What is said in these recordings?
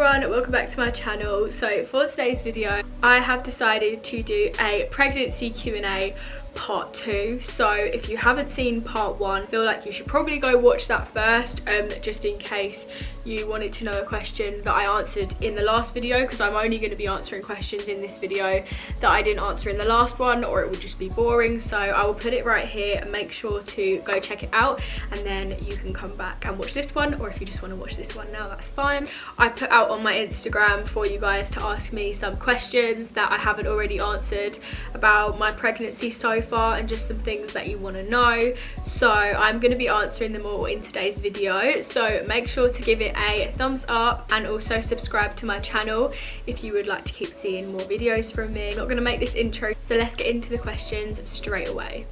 everyone, welcome back to my channel. So for today's video I have decided to do a pregnancy Q&A part 2. So if you haven't seen part 1, I feel like you should probably go watch that first, just in case you wanted to know a question that I answered in the last video, because I'm only going to be answering questions in this video that I didn't answer in the last one, or it would just be boring. So I will put it right here and make sure to go check it out, and then you can come back and watch this one, or if you just want to watch this one now, that's fine. I put out on my Instagram for you guys to ask me some questions that I haven't already answered about my pregnancy so far, and just some things that you want to know. So I'm going to be answering them all in today's video, so make sure to give it a thumbs up and also subscribe to my channel if you would like to keep seeing more videos from me. I'm not going to make this intro, so let's get into the questions straight away.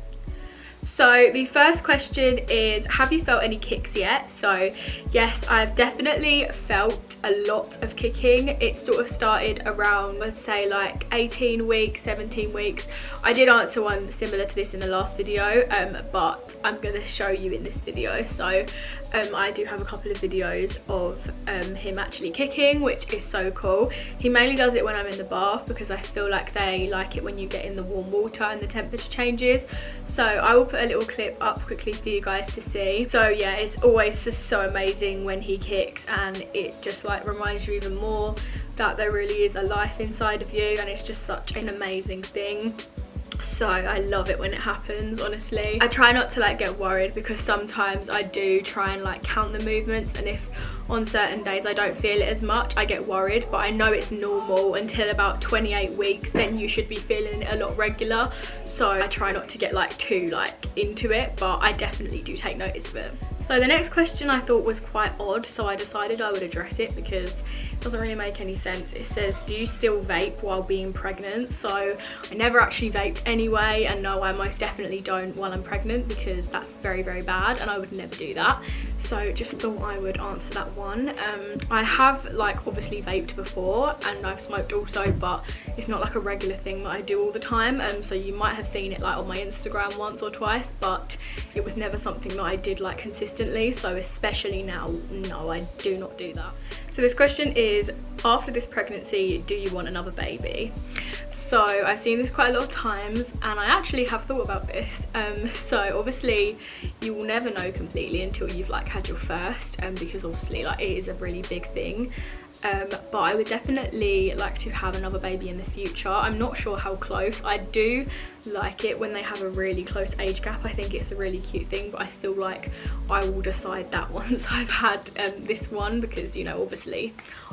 So the first question is, have you felt any kicks yet? So yes, I've definitely felt a lot of kicking. It sort of started around, let's say, like 18 weeks, 17 weeks. I did answer one similar to this in the last video, but I'm going to show you in this video. So I do have a couple of videos of him actually kicking, which is so cool. He mainly does it when I'm in the bath, because I feel like they like it when you get in the warm water and the temperature changes. So I will put a little clip up quickly for you guys to see. So yeah, it's always just so amazing when he kicks, and it just like reminds you even more that there really is a life inside of you, and it's just such an amazing thing. So I love it when it happens, honestly. I try not to like get worried, because sometimes I do try and like count the movements, and if on certain days I don't feel it as much, I get worried. But I know it's normal until about 28 weeks, then you should be feeling it a lot regular. So I try not to get like too like into it, but I definitely do take notice of it. So the next question I thought was quite odd, so I decided I would address it because it doesn't really make any sense. It says, do you still vape while being pregnant? So I never actually vaped anyway, and no, I most definitely don't while I'm pregnant, because that's very, very bad and I would never do that. So just thought I would answer that one. I have like obviously vaped before, and I've smoked also, but it's not like a regular thing that I do all the time. So you might have seen it like on my Instagram once or twice, but it was never something that I did like consistently. So especially now, no, I do not do that. So this question is, after this pregnancy, do you want another baby? So I've seen this quite a lot of times, and I actually have thought about this. So obviously you will never know completely until you've like had your first, because obviously like it is a really big thing. But I would definitely like to have another baby in the future. I'm not sure how close. I do like it when they have a really close age gap. I think it's a really cute thing, but I feel like I will decide that once I've had this one, because you know, obviously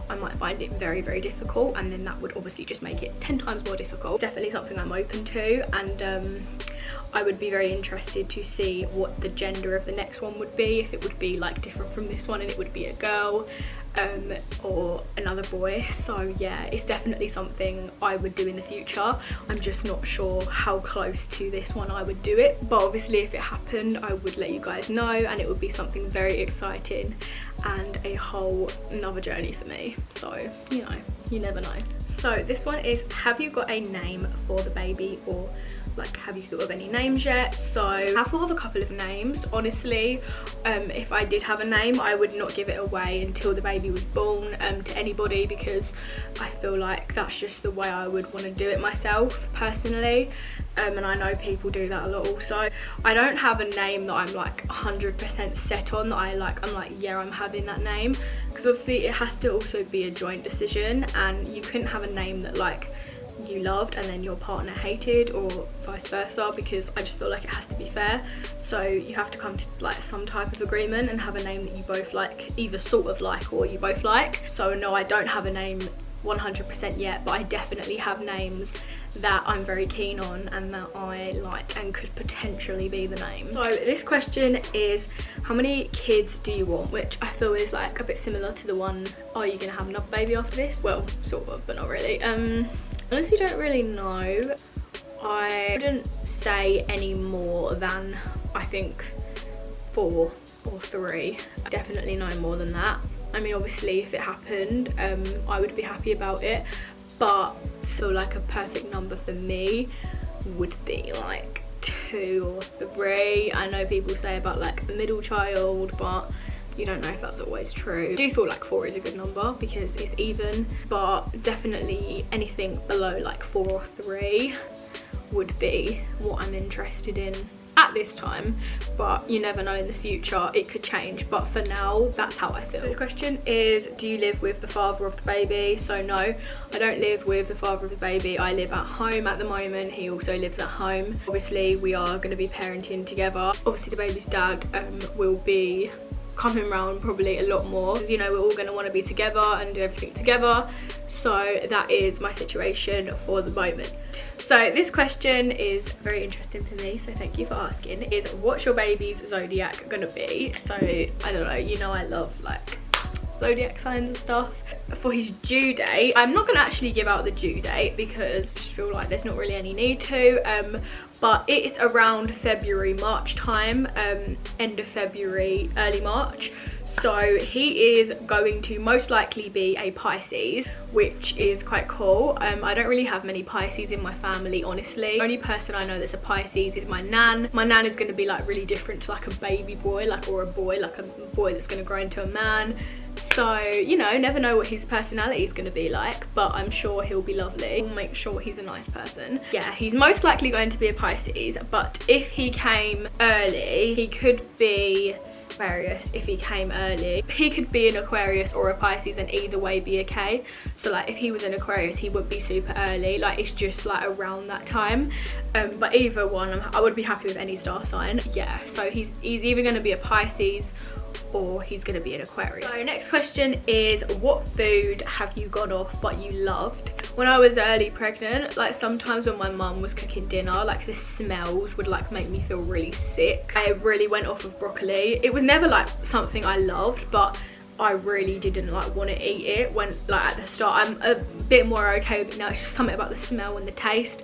I might find it very, very difficult, and then that would obviously just make it 10 times more difficult. It's definitely something I'm open to, and I would be very interested to see what the gender of the next one would be, if it would be like different from this one and it would be a girl, or another boy. So yeah, it's definitely something I would do in the future. I'm just not sure how close to this one I would do it, but obviously if it happened I would let you guys know, and it would be something very exciting and a whole another journey for me. So you know, you never know. So this one is, have you got a name for the baby, or like have you thought of any names yet? So I've thought of a couple of names. Honestly, if I did have a name, I would not give it away until the baby was born to anybody, because I feel like that's just the way I would want to do it myself personally. And I know people do that a lot also. I don't have a name that I'm like 100% set on, that I'm like, yeah, I'm having that name, because obviously it has to also be a joint decision, and you couldn't have a name that like you loved and then your partner hated, or vice versa, because I just feel like it has to be fair. So you have to come to like some type of agreement and have a name that you both like, either sort of like or you both like. So no, I don't have a name 100% yet, but I definitely have names that I'm very keen on and that I like and could potentially be the name. So this question is, how many kids do you want? Which I feel is like a bit similar to the one, are you gonna have another baby after this? Well, sort of, but not really. Honestly don't really know. I wouldn't say any more than, I think, 4 or 3. Definitely no more than that. I mean, obviously if it happened, I would be happy about it, but so like a perfect number for me would be like 2 or 3. I know people say about like the middle child, but you don't know if that's always true. I do feel like 4 is a good number because it's even, but definitely anything below like 4 or 3 would be what I'm interested in at this time, but you never know, in the future it could change, but for now that's how I feel. So this question is, do you live with the father of the baby? So no, I don't live with the father of the baby. I live at home at the moment. He also lives at home. Obviously we are going to be parenting together. Obviously the baby's dad will be coming around probably a lot more, because you know, we're all going to want to be together and do everything together. So that is my situation for the moment. So this question is very interesting to me, so thank you for asking. Is what's your baby's zodiac gonna be? So I don't know, you know I love like zodiac signs and stuff. For his due date, I'm not gonna actually give out the due date because I just feel like there's not really any need to, but it is around February, March time, end of February, early March. So he is going to most likely be a Pisces, which is quite cool. I don't really have many Pisces in my family, honestly. The only person I know that's a Pisces is my nan. My nan is going to be like really different to like a baby boy, like, or a boy, like a boy that's going to grow into a man. So, you know, never know what his personality is going to be like, but I'm sure he'll be lovely. We'll make sure he's a nice person. Yeah, he's most likely going to be a Pisces, but if he came early, he could be Aquarius. If he came early, he could be an Aquarius or a Pisces, and either way be okay. So like if he was an Aquarius, he wouldn't be super early, like it's just like around that time. But either one, I would be happy with any star sign. Yeah, so he's either going to be a Pisces or he's going to be an Aquarius. So next question is, what food have you gone off but you loved? When I was early pregnant, like sometimes when my mum was cooking dinner, like the smells would like make me feel really sick. I really went off of broccoli. It was never like something I loved, but I really didn't like want to eat it when like at the start. I'm a bit more okay with it now. It's just something about the smell and the taste.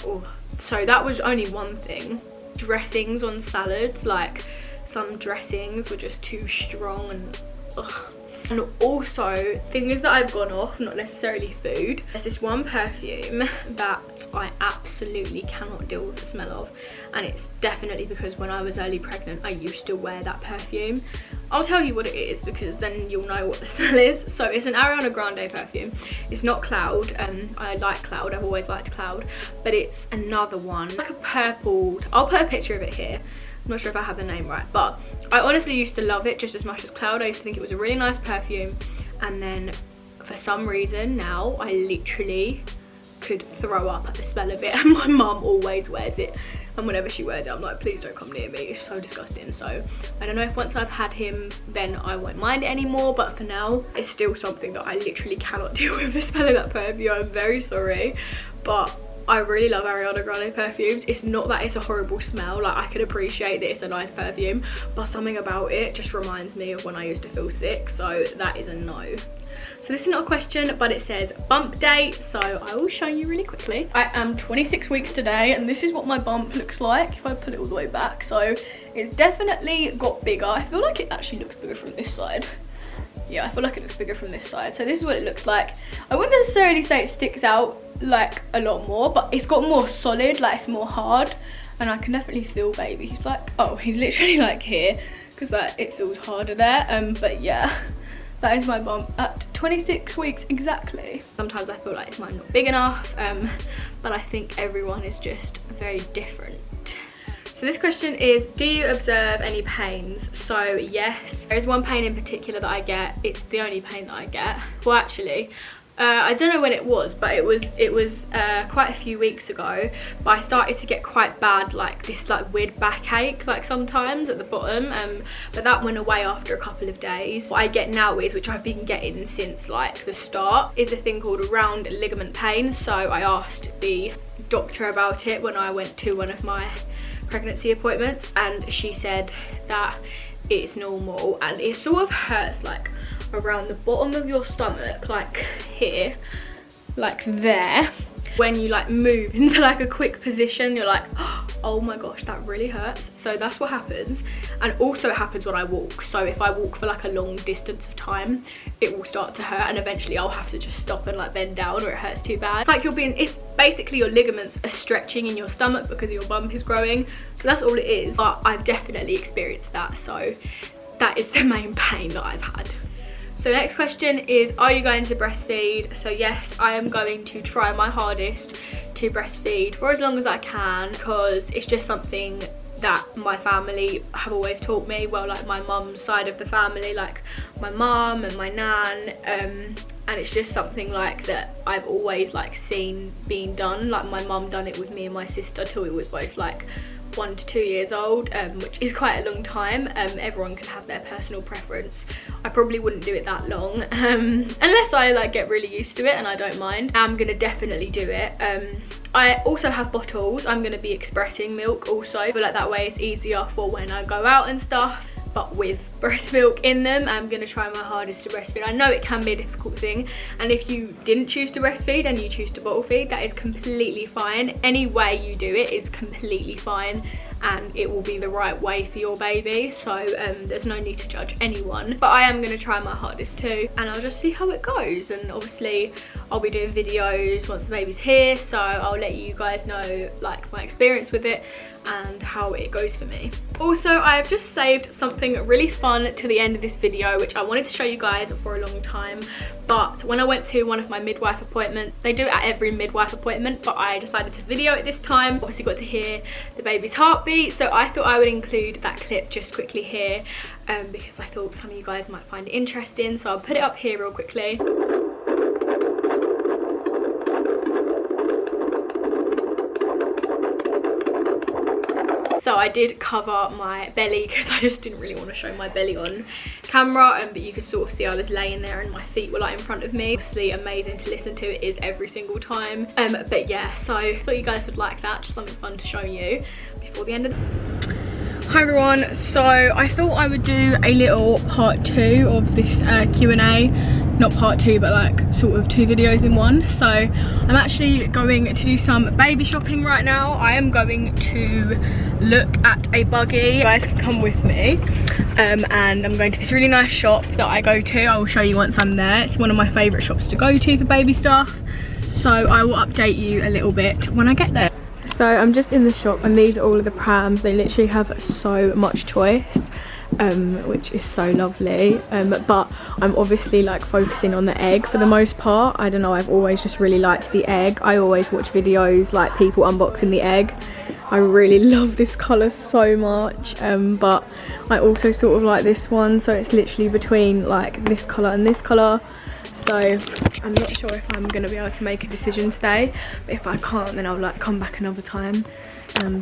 Oh, so that was only one thing. Dressings on salads, like some dressings were just too strong and ugh. And also things that I've gone off, not necessarily food. There's this one perfume that I absolutely cannot deal with the smell of, and it's definitely because when I was early pregnant I used to wear that perfume. I'll tell you what it is because then you'll know what the smell is. So it's an Ariana Grande perfume. It's not Cloud. I like Cloud, I've always liked Cloud, but it's another one, like a purple. I'll put a picture of it here. I'm not sure if I have the name right, but I honestly used to love it just as much as Cloud. I used to think it was a really nice perfume, and then for some reason now I literally could throw up at the smell of it, and my mum always wears it, and whenever she wears it I'm like, please don't come near me, it's so disgusting. So I don't know if once I've had him then I won't mind it anymore, but for now it's still something that I literally cannot deal with, the smell of that perfume. I'm very sorry, but I really love Ariana Grande perfumes. It's not that it's a horrible smell, like I could appreciate that it's a nice perfume, but something about it just reminds me of when I used to feel sick, so that is a no. So this is not a question, but it says bump date, so I will show you really quickly. I am 26 weeks today, and this is what my bump looks like if I put it all the way back. So it's definitely got bigger. I feel like it actually looks bigger from this side. Yeah, I feel like it looks bigger from this side. So this is what it looks like. I wouldn't necessarily say it sticks out like a lot more, but it's got more solid, like it's more hard, and I can definitely feel baby. He's like, oh, he's literally like here, because like it feels harder there. But yeah, that is my bump at 26 weeks exactly. Sometimes I feel like it's mine not big enough, but I think everyone is just very different. So this question is, do you observe any pains? So yes, there is one pain in particular that I get. It's the only pain that I get. Well, actually, I don't know when it was, but it was quite a few weeks ago. But I started to get quite bad, like this like weird backache, like sometimes at the bottom. But that went away after a couple of days. What I get now is, which I've been getting since like the start, is a thing called a round ligament pain. So I asked the doctor about it when I went to one of my pregnancy appointments, and she said that it's normal, and it sort of hurts like around the bottom of your stomach, like here, like there. When you like move into like a quick position, you're like, oh my gosh, that really hurts. So that's what happens. And also it happens when I walk. So if I walk for like a long distance of time, it will start to hurt, and eventually I'll have to just stop and like bend down, or it hurts too bad. It's like it's basically your ligaments are stretching in your stomach because your bump is growing. So that's all it is. But I've definitely experienced that. So that is the main pain that I've had. So next question is, are you going to breastfeed? So yes, I am going to try my hardest to breastfeed for as long as I can, because it's just something that my family have always taught me. Well, like my mum's side of the family, like my mum and my nan, and it's just something like that I've always like seen being done. Like my mum done it with me and my sister till we was both like 1 to 2 years old, which is quite a long time. Everyone can have their personal preference. I probably wouldn't do it that long, unless I like get really used to it, and I don't mind. I'm gonna definitely do it. I also have bottles. I'm gonna be expressing milk also. I feel like that way it's easier for when I go out and stuff, but with breast milk in them. I'm gonna try my hardest to breastfeed. I know it can be a difficult thing, and if you didn't choose to breastfeed and you choose to bottle feed, that is completely fine. Any way you do it is completely fine, and it will be the right way for your baby, so there's no need to judge anyone. But I am gonna try my hardest too, and I'll just see how it goes. And obviously I'll be doing videos once the baby's here, so I'll let you guys know like my experience with it and how it goes for me. Also, I've just saved something really fun to the end of this video, which I wanted to show you guys for a long time. But when I went to one of my midwife appointments, they do it at every midwife appointment, but I decided to video it this time. Obviously got to hear the baby's heartbeat, so I thought I would include that clip just quickly here, because I thought some of you guys might find it interesting. So I'll put it up here real quickly. So I did cover my belly because I just didn't really want to show my belly on camera, but you could sort of see I was laying there and my feet were like in front of me. Obviously amazing to listen to, it is every single time. But yeah, so I thought you guys would like that, just something fun to show you before the end of the... Hi everyone, so I thought I would do a little part 2 of this Q&A. Not part 2, but like sort of 2 videos in one. So I'm actually going to do some baby shopping right now. I am going to look at a buggy. You guys can come with me. And I'm going to this really nice shop that I go to. I will show you once I'm there. It's one of my favourite shops to go to for baby stuff. So I will update you a little bit when I get there. So I'm just in the shop, and these are all of the prams. They literally have so much choice, which is so lovely. But I'm obviously like focusing on the egg for the most part. I don't know, I've always just really liked the egg. I always watch videos like people unboxing the egg. I really love this colour so much, but I also sort of like this one, so it's literally between like this colour and this colour. So I'm not sure if I'm going to be able to make a decision today, but if I can't, then I'll like come back another time.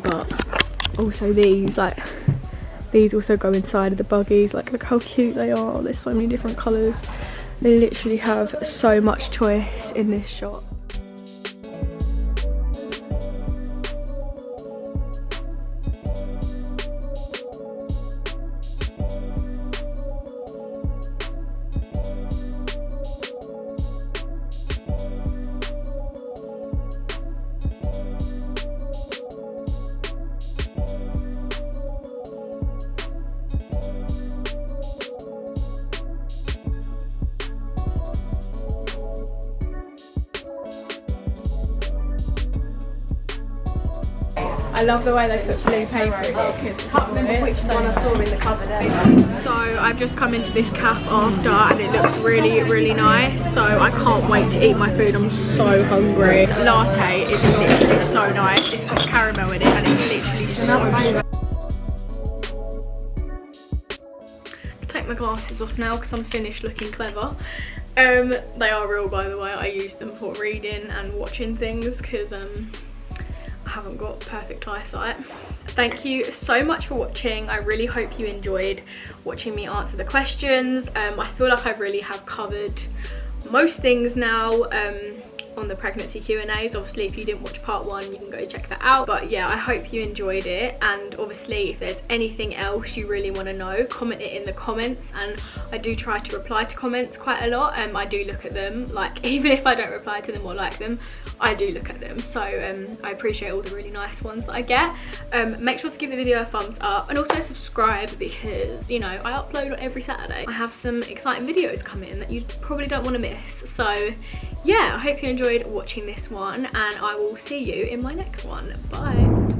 But also these also go inside of the buggies. Like, look how cute they are. There's so many different colours. They literally have so much choice in this shop. I love the way they put blue paper in it. I can't remember which one I saw in the cover there. So I've just come into this cafe after, and it looks really, really nice. So I can't wait to eat my food. I'm so hungry. The latte is literally so nice. It's got caramel in it, and it's literally so sweet. Take my glasses off now because I'm finished looking clever. They are real, by the way. I use them for reading and watching things because I haven't got perfect eyesight. Thank you so much for watching. I really hope you enjoyed watching me answer the questions. I feel like I really have covered most things now on the pregnancy Q&As. Obviously, if you didn't watch part 1, you can go check that out. But yeah, I hope you enjoyed it, and obviously if there's anything else you really want to know, comment it in the comments, and I do try to reply to comments quite a lot. I do look at them, like even if I don't reply to them or like them, I do look at them. So I appreciate all the really nice ones that I get. Make sure to give the video a thumbs up, and also subscribe, because you know I upload on every Saturday. I have some exciting videos coming that you probably don't want to miss. So yeah, I hope you enjoyed watching this one, and I will see you in my next one. Bye.